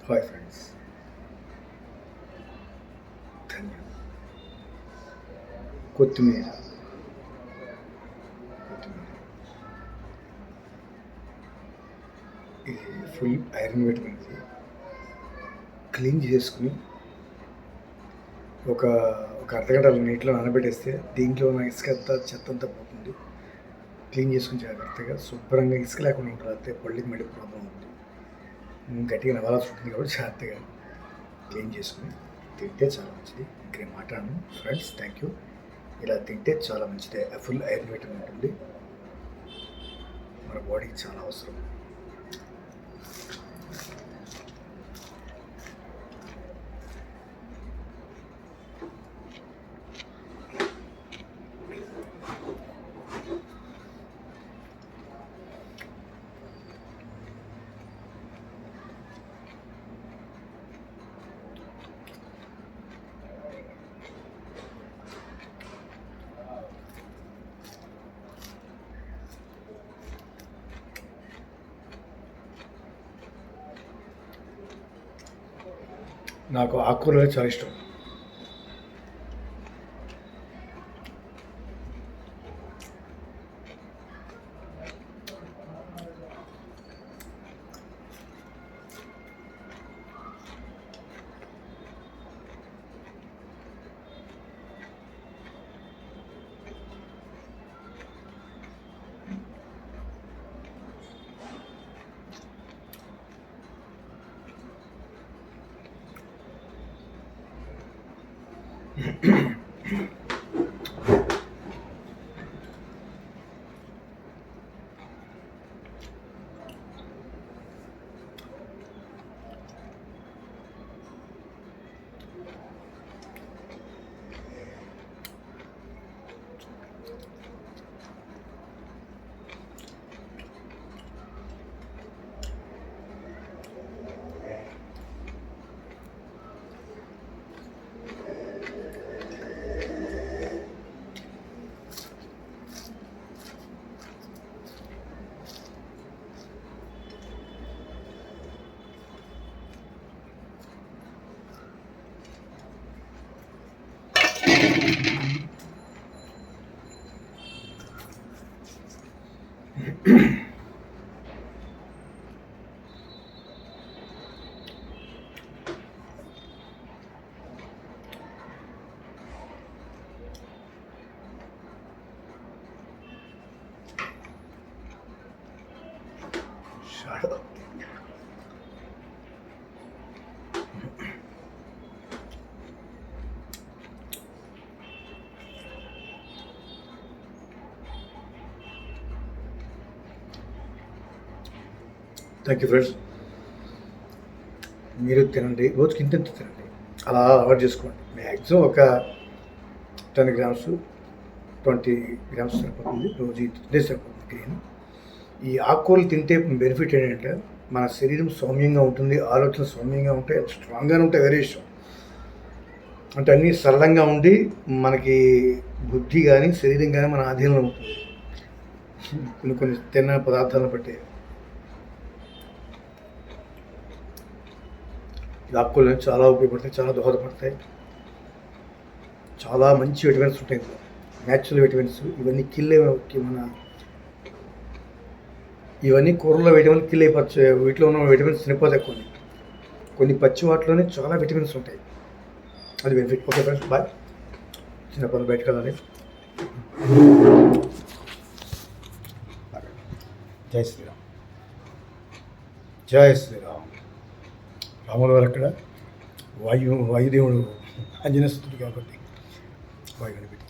Hi friends, ధన్య కొత్తిమీర కొత్తిమీర ఇది ఫుల్ ఐరన్ విటమిన్. క్లీన్ చేసుకుని ఒక ఒక అర్ధగంట నీటిలో నానబెట్టేస్తే దీంట్లో ఉన్న ఇసుక అంతా చెత్త అంతా పోతుంది. క్లీన్ చేసుకుని జాగ్రత్తగా శుభ్రంగా ఇసుక లేకుండా ఉంటుంది. అయితే పళ్ళకి మళ్ళీ ప్రాబ్లం ఉంటుంది, గట్టిగా నవ్వాల్సి ఉంటుంది. కాబట్టి జాగ్రత్తగా క్లీన్ చేసుకుని తింటే చాలా మంచిది. ఇంకేం మాట్లాడను ఫ్రెండ్స్, థ్యాంక్ యూ. ఇలా తింటే చాలా మంచిది. ఫుల్ ఐరన్ విటమిన్ ఉంటుంది, మన బాడీకి చాలా అవసరం. నాకు ఆకుకూరలు చాలా ఇష్టం. Thank you friends. మీరు తినండి, రోజుకి ఇంత తినండి, అలా అవాయిడ్ చేసుకోండి. మ్యాక్సిమం ఒక 10 గ్రామ్స్ 20 గ్రామ్స్ సరిపోతుంది. రోజు తింటే సరిపోతుంది గ్రీన్. ఈ ఆకుకూరలు తింటే బెనిఫిట్ ఏంటంటే మన శరీరం సౌమ్యంగా ఉంటుంది, ఆలోచన సౌమ్యంగా ఉంటాయి, స్ట్రాంగ్గానే ఉంటాయి. వేరే విషయం అంటే అన్నీ సరళంగా ఉండి మనకి బుద్ధి కానీ శరీరం కానీ మన ఆధీనంలో ఉంటుంది. కొన్ని తిన్న పదార్థాలను బట్టి ఆకుకూరలు చాలా ఉపయోగపడతాయి, చాలా దోహదపడతాయి. చాలా మంచి విటమిన్స్ ఉంటాయి, న్యాచురల్ విటమిన్స్. ఇవన్నీ ఇవన్నీ కూరల్లో విటమిన్ కిల్ అయిపోవచ్చు. వీటిలో ఉన్న విటమిన్స్ చనిపోతాయి. కొన్ని పచ్చి వాటిలోనే చాలా విటమిన్స్ ఉంటాయి. అది బెనిఫిట్. Okay friends, bye. చిన్న పనులు బయటకు వెళ్ళాలి. జై శ్రీరామ్, జై శ్రీరామ్. రాముల వారు అక్కడ వాయుదేవుడు ఆంజనేయుడు కాబట్టి వాయువుని పెట్టి